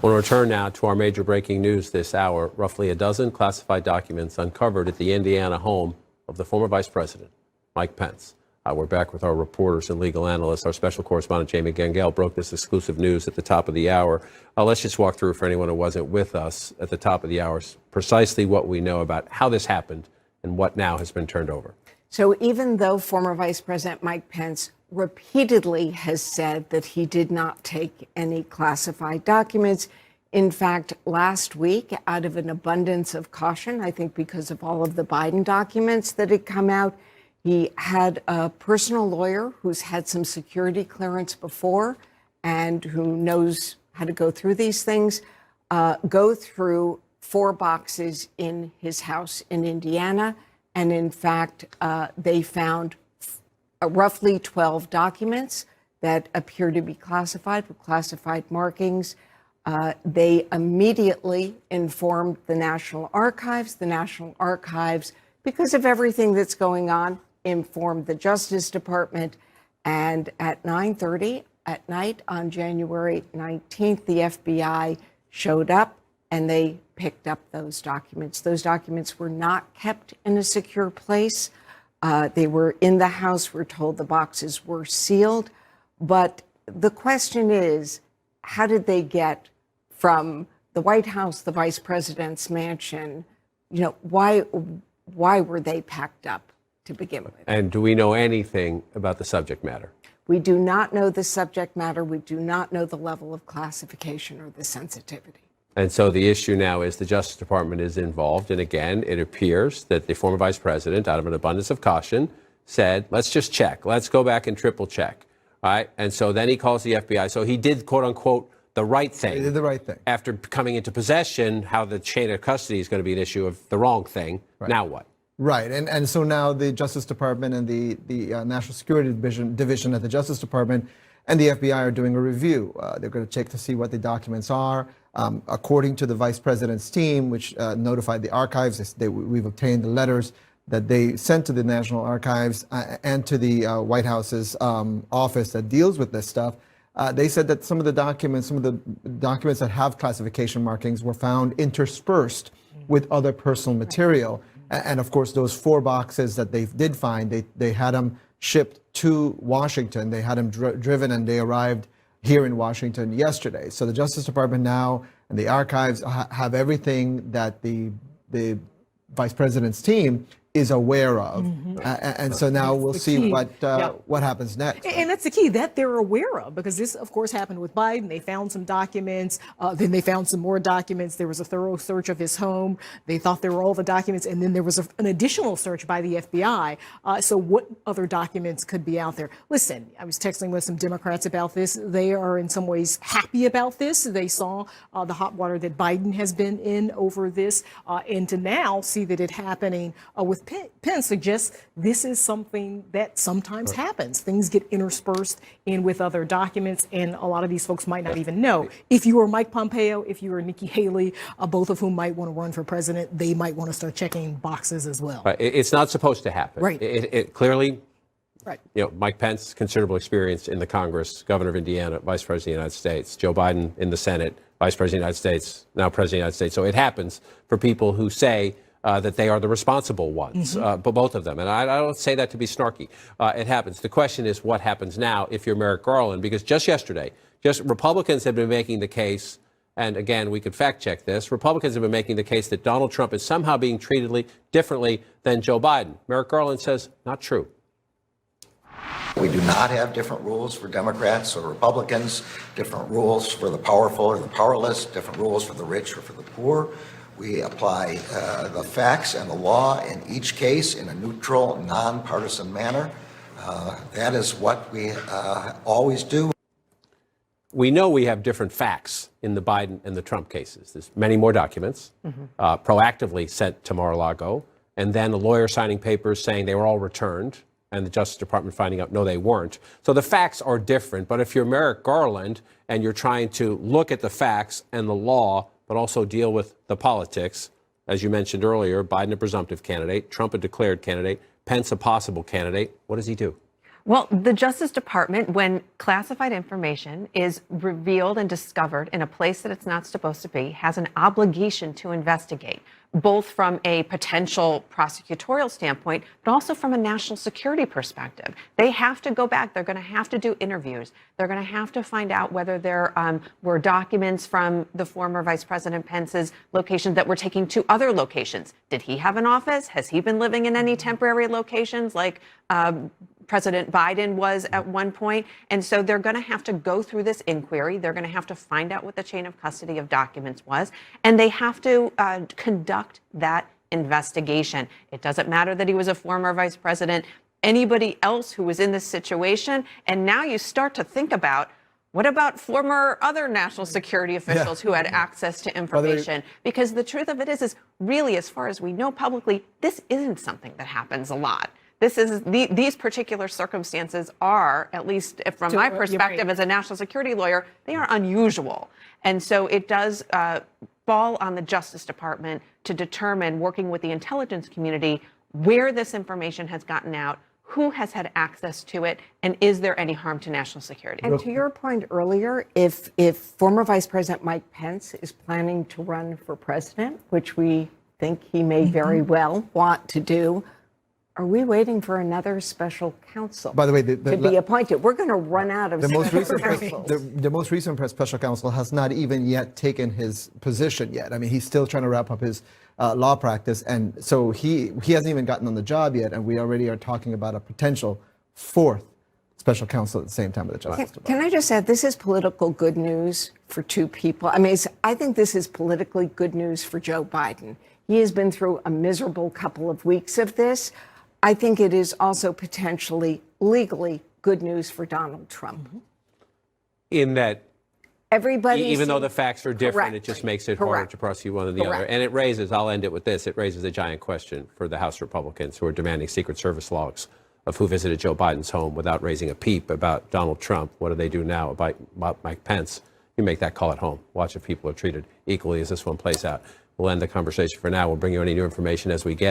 I want to return now to our major breaking news this hour. Roughly a dozen classified documents uncovered at the Indiana home of the former Vice President, Mike Pence. We're back with our reporters and legal analysts. Our special correspondent, Jamie Gangel, broke this exclusive news at the top of the hour. Let's just walk through, for anyone who wasn't with us at the top of the hour, precisely what we know about how this happened and what now has been turned over. So even though former Vice President Mike Pence repeatedly has said that he did not take any classified documents, in fact, last week, out of an abundance of caution, I think because of all of the Biden documents that had come out, he had a personal lawyer who's had some security clearance before and who knows how to go through these things, go through 4 boxes in his house in Indiana. And in fact, they found roughly 12 documents that appear to be classified with classified markings. They immediately informed the National Archives. The National Archives, because of everything that's going on, informed the Justice Department. And at 9:30 at night on January 19th, the FBI showed up and they picked up those documents. Those documents were not kept in a secure place. They were in the house. We're told the boxes were sealed. But the question is, how did they get from the White House, the Vice President's mansion? You know, why were they packed up to begin with? And do we know anything about the subject matter? We do not know the subject matter. We do not know the level of classification or the sensitivity. And so the issue now is the Justice Department is involved. And again, it appears that the former vice president, out of an abundance of caution, said, let's just check. Let's go back and triple check. All right. And so then he calls the FBI. So he did, quote unquote, the right thing. He did the right thing. After coming into possession, how the chain of custody is going to be an issue of the wrong thing. Right. Now what? Right. And so now the Justice Department and the National Security Division at the Justice Department and the FBI are doing a review. They're going to check to see what the documents are. According to the vice president's team, which notified the archives, we've obtained the letters that they sent to the National Archives and to the White House's office that deals with this stuff. They said that some of the documents that have classification markings were found interspersed with other personal material. And of course, those 4 boxes that they did find, they had them shipped to Washington. They had them driven and they arrived here in Washington yesterday. So the Justice Department now and the archives have everything that the vice president's team is aware of. And so now we'll see what happens next. And that's the key, that they're aware of, because this, of course, happened with Biden. They found some documents, then they found some more documents. There was a thorough search of his home. They thought there were all the documents, and then there was an additional search by the FBI. So what other documents could be out there? Listen, I was texting with some Democrats about this. They are in some ways happy about this. They saw the hot water that Biden has been in over this, and to now see that it happening with Pence suggests this is something that sometimes happens. Things get interspersed in with other documents, and a lot of these folks might not even know. If you were Mike Pompeo, if you were Nikki Haley, both of whom might want to run for president, they might want to start checking boxes as well. Right. It's not supposed to happen. Right. It clearly, right. You know, Mike Pence, considerable experience in the Congress, governor of Indiana, vice president of the United States. Joe Biden in the Senate, vice president of the United States, now president of the United States. So it happens for people who say that they are the responsible ones, but both of them. And I don't say that to be snarky. It happens. The question is what happens now if you're Merrick Garland, because just yesterday, Republicans have been making the case, and again, we could fact check this, Republicans have been making the case that Donald Trump is somehow being treated differently than Joe Biden. Merrick Garland says, not true. We do not have different rules for Democrats or Republicans, different rules for the powerful or the powerless, different rules for the rich or for the poor. We apply the facts and the law in each case in a neutral, nonpartisan manner. That is what we always do. We know we have different facts in the Biden and the Trump cases. There's many more documents proactively sent to Mar-a-Lago, and then a lawyer signing papers saying they were all returned, and the Justice Department finding out, no, they weren't. So the facts are different. But if you're Merrick Garland and you're trying to look at the facts and the law, but also deal with the politics, as you mentioned earlier, Biden a presumptive candidate, Trump a declared candidate, Pence a possible candidate, what does he do? Well, the Justice Department, when classified information is revealed and discovered in a place that it's not supposed to be, has an obligation to investigate, both from a potential prosecutorial standpoint, but also from a national security perspective. They have to go back. They're going to have to do interviews. They're going to have to find out whether there were documents from the former Vice President Pence's location that were taken to other locations. Did he have an office? Has he been living in any temporary locations like President Biden was at one point? And so they're going to have to go through this inquiry. They're going to have to find out what the chain of custody of documents was, and they have to conduct that investigation. It doesn't matter that he was a former vice president, anybody else who was in this situation. And now you start to think about, what about former other national security officials who had access to information? Because the truth of it is really, as far as we know publicly, this isn't something that happens a lot. These particular circumstances are, at least from my perspective as a national security lawyer, they are unusual. And so it does fall on the Justice Department to determine, working with the intelligence community, where this information has gotten out, who has had access to it, and is there any harm to national security? And to your point earlier, if former Vice President Mike Pence is planning to run for president, which we think he may very well want to do, are we waiting for another special counsel? By the way, to be appointed? We're going to run out of the most special recent counsels. the most recent special counsel has not even yet taken his position yet. I mean, he's still trying to wrap up his law practice, and so he hasn't even gotten on the job yet, and we already are talking about a potential fourth special counsel at the same time with the Justice Department. Can I just add, this is political good news for two people. I mean, I think this is politically good news for Joe Biden. He has been through a miserable couple of weeks of this. I think it is also potentially legally good news for Donald Trump. In that, everybody, even though the facts are different, Correct. it just makes it harder to prosecute one than the other. And it raises, I'll end it with this, it raises a giant question for the House Republicans who are demanding Secret Service logs of who visited Joe Biden's home without raising a peep about Donald Trump. What do they do now about Mike Pence? You make that call at home. Watch if people are treated equally as this one plays out. We'll end the conversation for now. We'll bring you any new information as we get it.